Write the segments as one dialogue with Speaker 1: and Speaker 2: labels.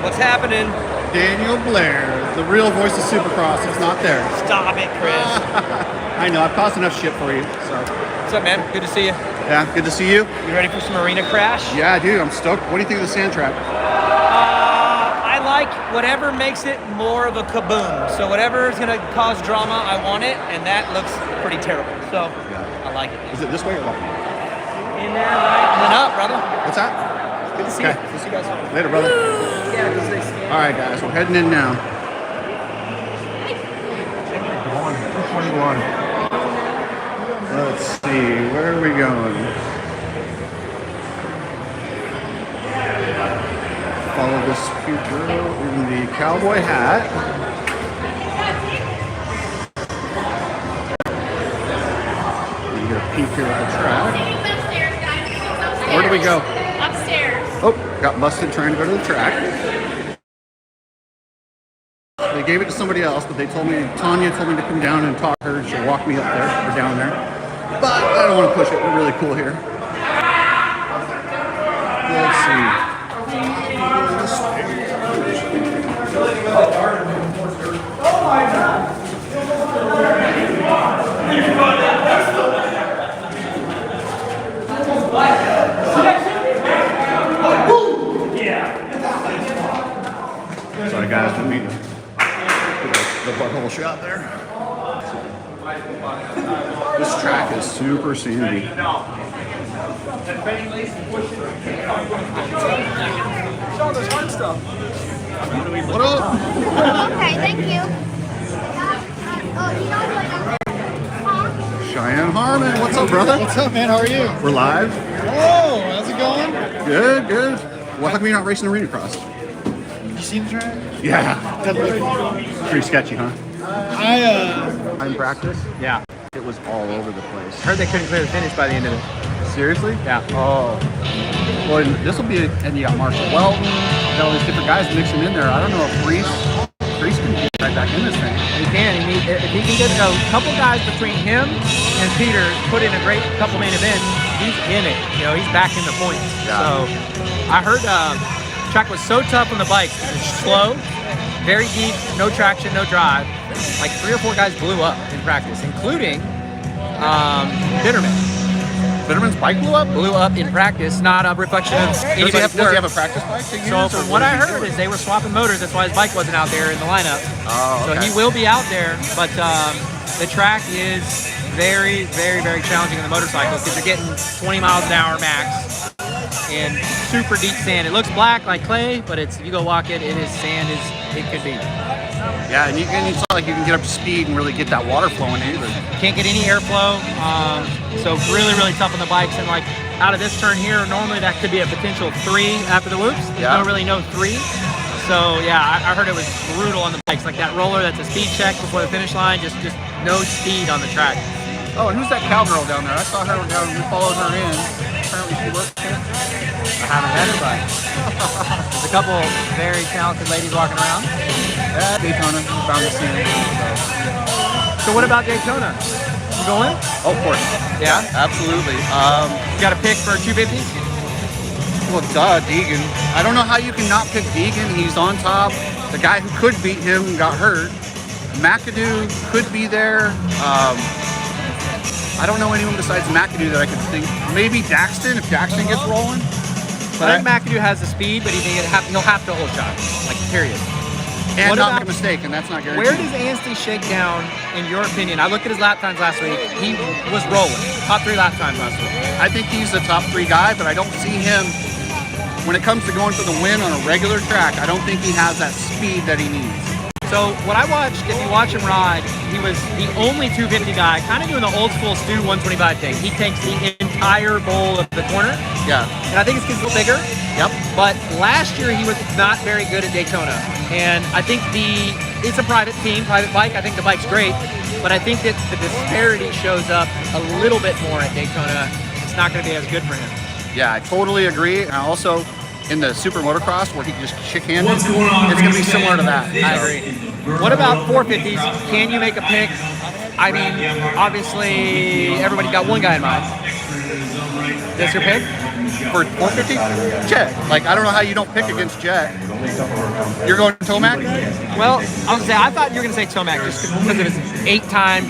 Speaker 1: What's happening?
Speaker 2: Daniel Blair, the real voice of Supercross. It's not there.
Speaker 1: Stop it, Chris.
Speaker 2: I know. I've caused enough shit for you. So.
Speaker 1: What's up, man? Good to see you.
Speaker 2: Yeah, good to see you.
Speaker 1: You ready for some Arenacross?
Speaker 2: Yeah, dude. I'm stoked. What do you think of the sand track?
Speaker 1: I like whatever makes it more of a kaboom. So whatever is going to cause drama, I want it, and that looks pretty terrible. So
Speaker 2: Yeah.
Speaker 1: I like it.
Speaker 2: Is it this way or that way?
Speaker 1: In there, right? And then up, brother.
Speaker 2: What's that?
Speaker 1: Good to see
Speaker 2: Okay.
Speaker 1: you. Good to see you guys.
Speaker 2: Later, brother.
Speaker 1: Yeah, because they stand.
Speaker 2: All right, guys. We're heading in now. 21. Let's see. Where are we going? Follow this cute girl in the cowboy hat. You get a peek here at the track. Where do we go?
Speaker 3: Upstairs.
Speaker 2: Oh, got busted trying to go to the track. They gave it to somebody else, but they told me, Tanya told me to come down and talk to her. She'll walk me up there or down there. But I don't want to push it. We're really cool here. Let's see. Sorry guys, didn't mean to put the butthole shot there. This track is super sandy. What up?
Speaker 3: Okay, thank you.
Speaker 2: Cheyenne Harmon, what's up, brother?
Speaker 4: What's up, man? How are you?
Speaker 2: We're live.
Speaker 4: Oh, how's it going?
Speaker 2: Good, good. Well, how come you're not racing Arenacross?
Speaker 4: You seen the track?
Speaker 2: Yeah. Pretty sketchy, huh? In practice?
Speaker 1: Yeah.
Speaker 2: It was all over the place.
Speaker 1: Heard they couldn't clear the finish by the end of it.
Speaker 2: Seriously?
Speaker 1: Yeah.
Speaker 2: Oh. Well, this will be, and you got Marshall Welch, got all these different guys mixing in there. I don't know if Reese can get right back in this thing.
Speaker 1: He can. If he can get a couple guys between him and Peter, put in a great couple main events, he's in it. You know, he's back in the points.
Speaker 2: Yeah.
Speaker 1: So I heard track was so tough on the bikes. It's slow, very deep, no traction, no drive. Like 3 or 4 guys blew up in practice, including Bitterman.
Speaker 2: Bitterman's bike blew up?
Speaker 1: Blew up in practice, not a reflection of
Speaker 2: Does he
Speaker 1: anybody's
Speaker 2: have
Speaker 1: work.
Speaker 2: a practice bike to use?
Speaker 1: So
Speaker 2: or
Speaker 1: from
Speaker 2: what
Speaker 1: what I
Speaker 2: is he
Speaker 1: heard
Speaker 2: doing?
Speaker 1: is they were swapping motors. That's why his bike wasn't out there in the lineup.
Speaker 2: Oh,
Speaker 1: So
Speaker 2: okay.
Speaker 1: he will be out there, but the track is very, very, very challenging on the motorcycle because you're getting 20 miles an hour max and super deep sand. It looks black like clay, but if you go walk it, it is sand as it could be.
Speaker 2: Yeah, and it's not like you can get up to speed and really get that water flowing either.
Speaker 1: Can't get any airflow, so really, really tough on the bikes. And like out of this turn here, normally that could be a potential 3 after the whoops. There's
Speaker 2: Yeah.
Speaker 1: no really no 3. So yeah, I heard it was brutal on the bikes. Like that roller, that's a speed check before the finish line. Just no speed on the track.
Speaker 2: Oh, and who's that cowgirl down there? I saw her down. We followed her in. Apparently she works here.
Speaker 1: I haven't met her, but there's a couple very talented ladies walking around.
Speaker 2: Daytona. We found the scene.
Speaker 1: So what about Daytona? You going?
Speaker 2: Oh, of course.
Speaker 1: Yeah.
Speaker 2: Absolutely.
Speaker 1: You got a pick for 250s?
Speaker 2: Well, duh, Deegan. I don't know how you can not pick Deegan. He's on top. The guy who could beat him got hurt. McAdoo could be there. I don't know anyone besides McAdoo that I could think. Maybe Daxton, if Daxton gets rolling.
Speaker 1: I think McAdoo has the speed, but he'll have to hold shot, like period.
Speaker 2: And
Speaker 1: What
Speaker 2: not
Speaker 1: about-
Speaker 2: make a mistake, and that's not guaranteed.
Speaker 1: Where does Anstey shake down, in your opinion? I looked at his lap times last week. He was rolling. Top 3 lap times last week.
Speaker 2: I think he's the top 3 guy, but I don't see him, when it comes to going for the win on a regular track, I don't think he has that speed that he needs.
Speaker 1: So what I watched, if you watch him ride, he was the only 250 guy, kind of doing the old school Stu 125 thing. He takes the entire bowl of the corner,
Speaker 2: Yeah.
Speaker 1: and I think it's because he's bigger.
Speaker 2: Yep.
Speaker 1: But last year he was not very good at Daytona, and I think it's a private team, private bike. I think the bike's great, but I think that the disparity shows up a little bit more at Daytona. It's not going to be as good for him.
Speaker 2: Yeah, I totally agree. And also, in the super motocross where he can just chick-handed, it's going to be similar to that.
Speaker 1: I agree. What about 450s? Can you make a pick? I mean, obviously, everybody got one guy in mind. That's your pick?
Speaker 2: For 450? Jet. Like, I don't know how you don't pick against Jet. You're going Tomac?
Speaker 1: Well, I was gonna say I thought you were gonna say Tomac just because of his 8-time,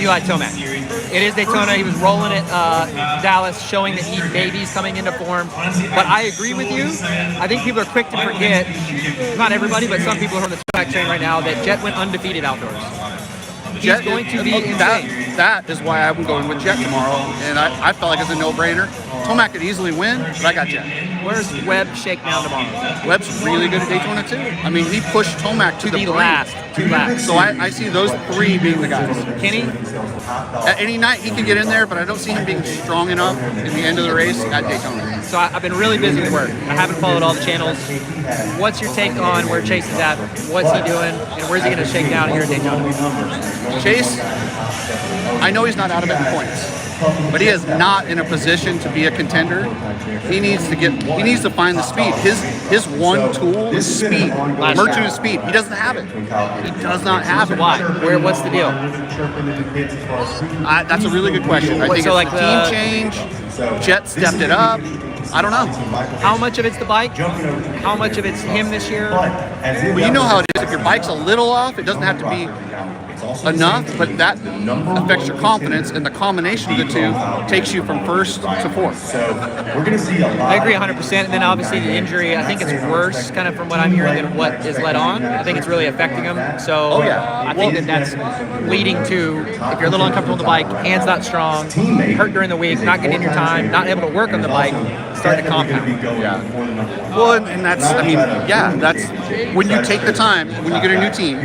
Speaker 1: Eli Tomac. It is Daytona. He was rolling at Dallas, showing that he's coming into form. But I agree with you. I think people are quick to forget, not everybody, but some people are on the track train right now, that Jet went undefeated outdoors. He's going to be insane.
Speaker 2: That is why I'm going with Jet tomorrow, and I felt like it's a no-brainer. Tomac could easily win, but I got Jet.
Speaker 1: Where's Webb shakedown tomorrow?
Speaker 2: Webb's really good at Daytona too. I mean, he pushed Tomac to the
Speaker 1: last 2 laps.
Speaker 2: So I see those 3 being the guys.
Speaker 1: Kenny?
Speaker 2: At any night he can get in there, but I don't see him being strong enough in the end of the race at Daytona.
Speaker 1: So I've been really busy with work. I haven't followed all the channels. What's your take on where Chase is at? What's he doing? And where's he going to shake down here at Daytona?
Speaker 2: Chase, I know he's not out of it in points, but he is not in a position to be a contender. He needs to find the speed. His one tool is speed. Merchant is speed. He doesn't have it. He does not have it.
Speaker 1: Why? What's the deal?
Speaker 2: That's a really good question. I think
Speaker 1: so
Speaker 2: it's the team change. Jet stepped it up. I don't know.
Speaker 1: How much of it's the bike? How much of it's him this year?
Speaker 2: Well, you know how it is. If your bike's a little off, it doesn't have to be enough, but that affects your confidence, and the combination of the two takes you from first to fourth.
Speaker 1: I agree 100%, and then obviously the injury, I think it's worse kind of from what I'm hearing than what is led on. I think it's really affecting him, so I think that's leading to, if you're a little uncomfortable on the bike, hands not strong, hurt during the week, not getting in your time, not able to work on the bike, starting to compound.
Speaker 2: Yeah. Well, and that's when you take the time, when you get a new team,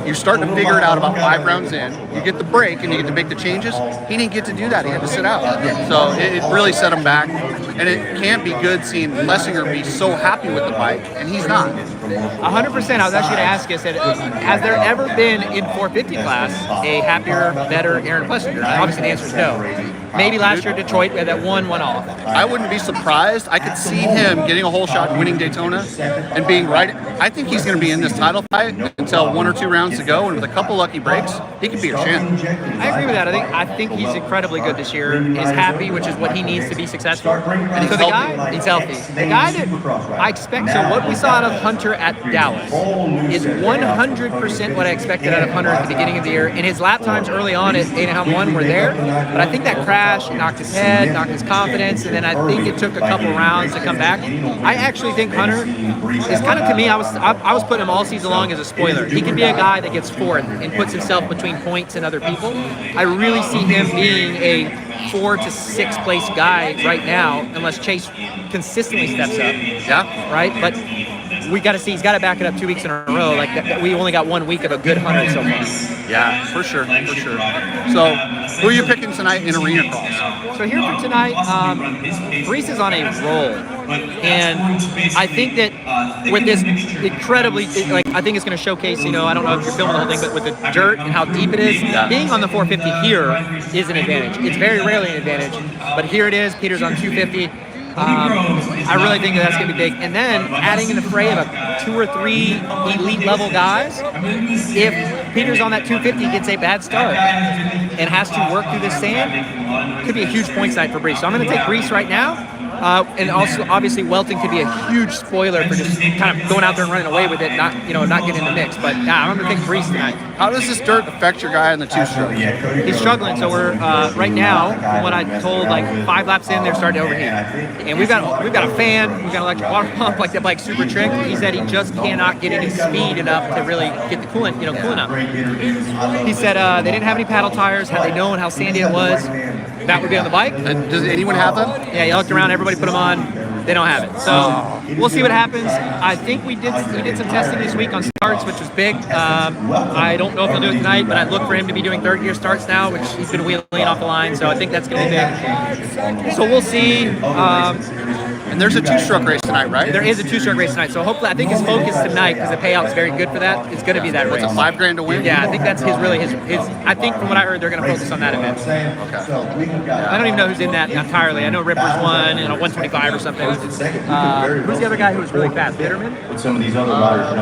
Speaker 2: you start to figure it out about 5 rounds in. You get the break and you get to make the changes. He didn't get to do that. He had to sit out. So it really set him back. And it can't be good seeing Lessinger be so happy with the bike, and he's not.
Speaker 1: 100%. I was actually going to ask you, has there ever been in 450 class a happier, better Aaron Plessinger? Obviously the answer is no. Maybe last year at Detroit, we had that one off.
Speaker 2: I wouldn't be surprised. I could see him getting a whole shot, winning Daytona, and being right. I think he's going to be in this title fight until 1 or 2 rounds to go, and with a couple lucky breaks, he could be a champ.
Speaker 1: I agree with that. I think he's incredibly good this year. He's happy, which is what he needs to be successful. And
Speaker 2: he's healthy.
Speaker 1: He's healthy. The guy that I expect, so what we saw out of Hunter at Dallas is 100% what I expected out of Hunter at the beginning of the year. And his lap times early on at 8.5-1 were there, but I think that crash knocked his head, knocked his confidence, and then I think it took a couple rounds to come back. I actually think Hunter is kind of, to me, I was putting him all season long as a spoiler. He can be a guy that gets fourth and puts himself between points and other people. I really see him being a 4 to 6 place guy right now, unless Chase consistently steps up.
Speaker 2: Yeah.
Speaker 1: Right? But we got to see. He's got to back it up 2 weeks in a row. Like that, we only got 1 week of a good Hunter so far.
Speaker 2: Yeah, for sure. So, who are you picking tonight in Arenacross?
Speaker 1: So here for tonight, Brees is on a roll, and I think that with this incredibly, I think it's going to showcase. I don't know if you're filming the whole thing, but with the dirt and how deep it is, being on the 450 here is an advantage. It's very rarely an advantage, but here it is. Peter's on 250. I really think that's going to be big. And then adding in the fray of 2 or 3 elite level guys, if Peter's on that 250 gets a bad start and has to work through this sand, could be a huge points night for Brees. So I'm going to take Brees right now. And also, obviously, Welton could be a huge spoiler for just kind of going out there and running away with it, not getting in the mix. But I'm going to take Brees tonight.
Speaker 2: How does this dirt affect your guy in the 2-stroke?
Speaker 1: He's struggling. So we're right now, from what I told, 5 laps in, they're starting to overheat. And we've got a fan, we've got an electric water pump, that bike's super trick. He said he just cannot get any speed enough to really get the coolant, cooling up. He said they didn't have any paddle tires. Had they known how sandy it was, that would be on the bike.
Speaker 2: Does anyone have them?
Speaker 1: Yeah, he looked around, everybody put them on. They don't have it. So we'll see what happens. I think we did some testing this week on starts, which was big. I don't know if he'll do it tonight, but I'd look for him to be doing 3rd-gear starts now, which he's been wheeling off the line. So I think that's going to be big. So we'll see.
Speaker 2: And there's a 2-stroke race tonight, right?
Speaker 1: There is a 2-stroke race tonight. So hopefully, I think his focus tonight, because the payout's very good for that, is going to be that race.
Speaker 2: What's it, $5,000 to win?
Speaker 1: Yeah, I think that's his. I think from what I heard, they're going to focus on that event.
Speaker 2: Okay.
Speaker 1: I don't even know who's in that entirely. I know Ripper's won and a 125 or something. Who's the other guy who was really fast? Bitterman?
Speaker 5: With some of these other riders,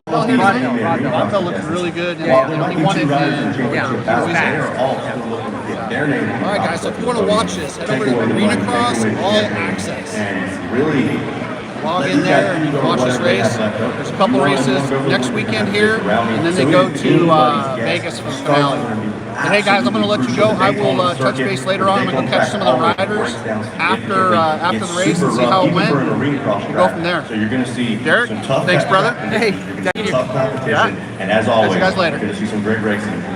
Speaker 2: Rodwell looks really good. He won it. All right, guys. So if you want to watch this, head over to Arenacross All Access.
Speaker 5: And really,
Speaker 2: log in there and you can watch this race. There's a couple races next weekend here, and then they go to Vegas for the finale. But hey guys, I'm going to let you go. I will touch base later on. I'm going to go catch some of the riders after the race and see how it went. We'll go from there.
Speaker 5: So you're going to see
Speaker 2: Derek, thanks brother. Hey, thank you.
Speaker 5: Tough competition, and as always,
Speaker 2: catch you guys later.
Speaker 5: you're going to see some great racing.